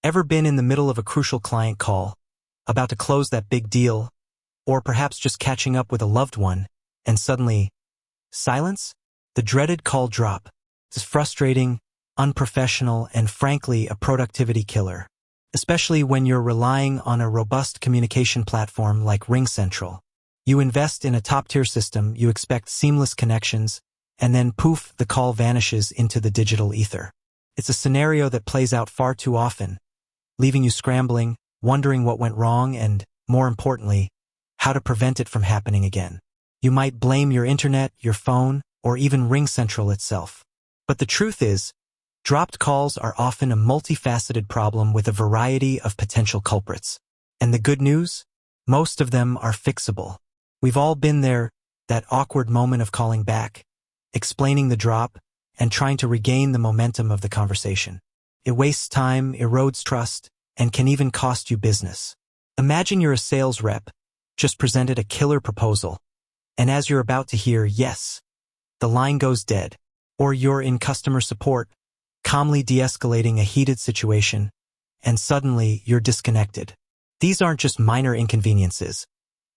Ever been in the middle of a crucial client call, about to close that big deal, or perhaps just catching up with a loved one, and suddenly, silence? The dreaded call drop. It's frustrating, unprofessional, and frankly, a productivity killer, especially when you're relying on a robust communication platform like RingCentral. You invest in a top-tier system, you expect seamless connections, and then poof, the call vanishes into the digital ether. It's a scenario that plays out far too often, leaving you scrambling, wondering what went wrong, and, more importantly, how to prevent it from happening again. You might blame your internet, your phone, or even RingCentral itself. But the truth is, dropped calls are often a multifaceted problem with a variety of potential culprits. And the good news? Most of them are fixable. We've all been there, that awkward moment of calling back, explaining the drop, and trying to regain the momentum of the conversation. It wastes time, erodes trust, and can even cost you business. Imagine you're a sales rep, just presented a killer proposal, and as you're about to hear yes, the line goes dead. Or you're in customer support, calmly de-escalating a heated situation, and suddenly you're disconnected. These aren't just minor inconveniences.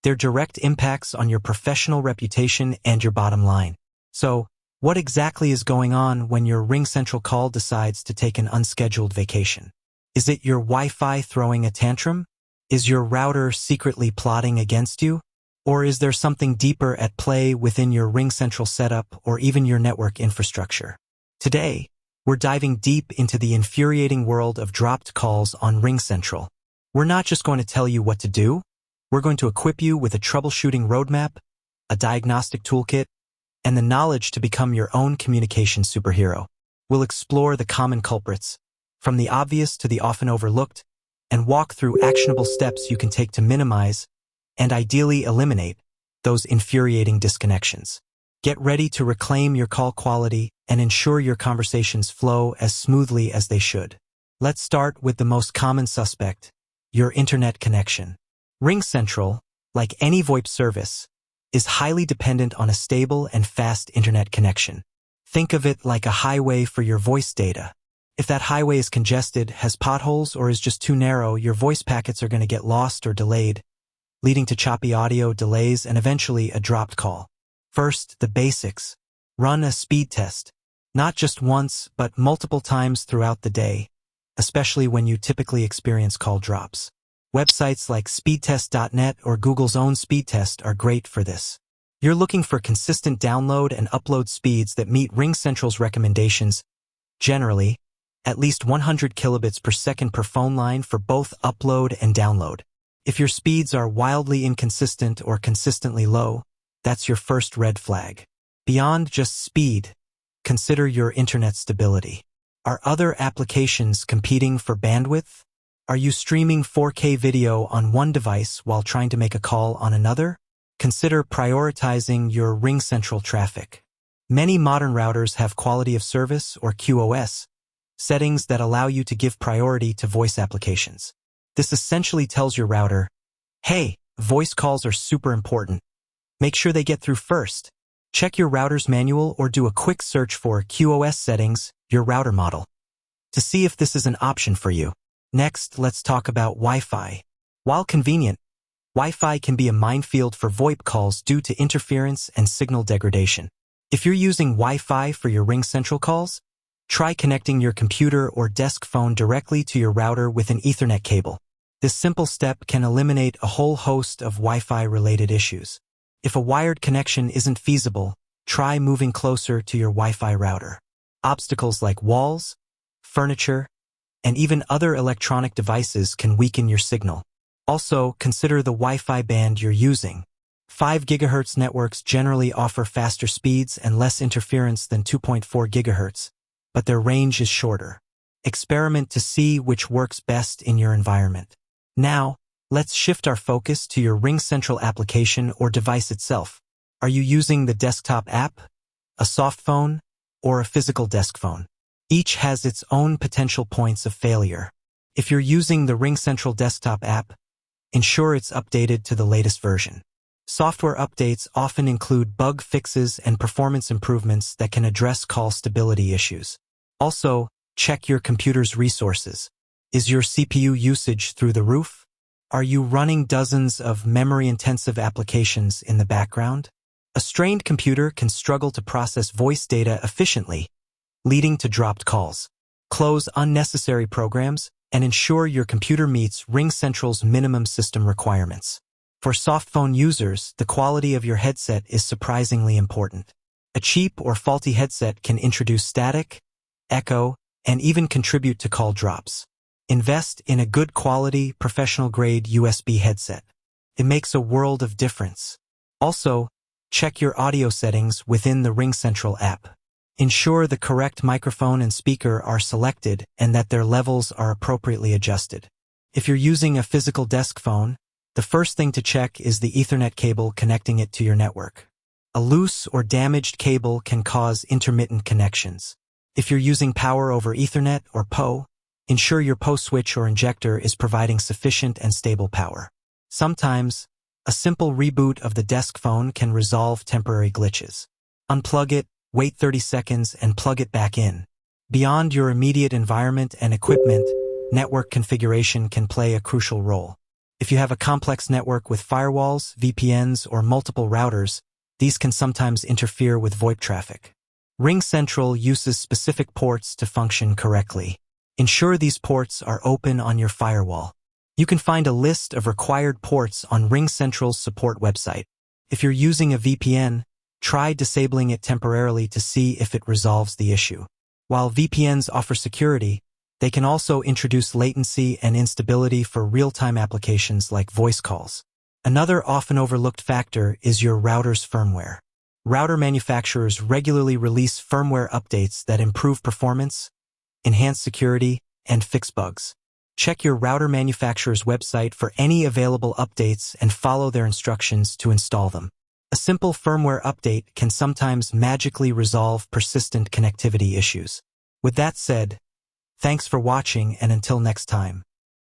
They're direct impacts on your professional reputation and your bottom line. So, what exactly is going on when your RingCentral call decides to take an unscheduled vacation? Is it your Wi-Fi throwing a tantrum? Is your router secretly plotting against you? Or is there something deeper at play within your RingCentral setup or even your network infrastructure? Today, we're diving deep into the infuriating world of dropped calls on RingCentral. We're not just going to tell you what to do, we're going to equip you with a troubleshooting roadmap, a diagnostic toolkit, and the knowledge to become your own communication superhero. We'll explore the common culprits, from the obvious to the often overlooked, and walk through actionable steps you can take to minimize and ideally eliminate those infuriating disconnections. Get ready to reclaim your call quality and ensure your conversations flow as smoothly as they should. Let's start with the most common suspect, your internet connection. RingCentral, like any VoIP service, is highly dependent on a stable and fast internet connection. Think of it like a highway for your voice data. If that highway is congested, has potholes, or is just too narrow, your voice packets are going to get lost or delayed, leading to choppy audio, delays, and eventually a dropped call. First, the basics. Run a speed test. Not just once, but multiple times throughout the day, especially when you typically experience call drops. Websites like speedtest.net or Google's own speed test are great for this. You're looking for consistent download and upload speeds that meet RingCentral's recommendations, generally, at least 100 kilobits per second per phone line for both upload and download. If your speeds are wildly inconsistent or consistently low, that's your first red flag. Beyond just speed, consider your internet stability. Are other applications competing for bandwidth? Are you streaming 4K video on one device while trying to make a call on another? Consider prioritizing your RingCentral traffic. Many modern routers have quality of service or QoS settings that allow you to give priority to voice applications. This essentially tells your router, hey, voice calls are super important. Make sure they get through first. Check your router's manual or do a quick search for QoS settings, your router model, to see if this is an option for you. Next, let's talk about Wi-Fi. While convenient, Wi-Fi can be a minefield for VoIP calls due to interference and signal degradation. If you're using Wi-Fi for your RingCentral calls, try connecting your computer or desk phone directly to your router with an Ethernet cable. This simple step can eliminate a whole host of Wi-Fi related issues. If a wired connection isn't feasible, try moving closer to your Wi-Fi router. Obstacles like walls, furniture, and even other electronic devices can weaken your signal. Also, consider the Wi-Fi band you're using. 5 GHz networks generally offer faster speeds and less interference than 2.4 GHz, but their range is shorter. Experiment to see which works best in your environment. Now, let's shift our focus to your RingCentral application or device itself. Are you using the desktop app, a soft phone, or a physical desk phone? Each has its own potential points of failure. If you're using the RingCentral desktop app, ensure it's updated to the latest version. Software updates often include bug fixes and performance improvements that can address call stability issues. Also, check your computer's resources. Is your CPU usage through the roof? Are you running dozens of memory-intensive applications in the background? A strained computer can struggle to process voice data efficiently, leading to dropped calls. Close unnecessary programs and ensure your computer meets RingCentral's minimum system requirements. For softphone users, the quality of your headset is surprisingly important. A cheap or faulty headset can introduce static, echo, and even contribute to call drops. Invest in a good quality, professional-grade USB headset. It makes a world of difference. Also, check your audio settings within the RingCentral app. Ensure the correct microphone and speaker are selected and that their levels are appropriately adjusted. If you're using a physical desk phone, the first thing to check is the Ethernet cable connecting it to your network. A loose or damaged cable can cause intermittent connections. If you're using power over Ethernet or PoE, ensure your PoE switch or injector is providing sufficient and stable power. Sometimes, a simple reboot of the desk phone can resolve temporary glitches. Unplug it, wait 30 seconds, and plug it back in. Beyond your immediate environment and equipment, network configuration can play a crucial role. If you have a complex network with firewalls, VPNs, or multiple routers, these can sometimes interfere with VoIP traffic. RingCentral uses specific ports to function correctly. Ensure these ports are open on your firewall. You can find a list of required ports on RingCentral's support website. If you're using a VPN, try disabling it temporarily to see if it resolves the issue. While VPNs offer security, they can also introduce latency and instability for real-time applications like voice calls. Another often overlooked factor is your router's firmware. Router manufacturers regularly release firmware updates that improve performance, enhance security, and fix bugs. Check your router manufacturer's website for any available updates and follow their instructions to install them. A simple firmware update can sometimes magically resolve persistent connectivity issues. With that said, thanks for watching, and until next time.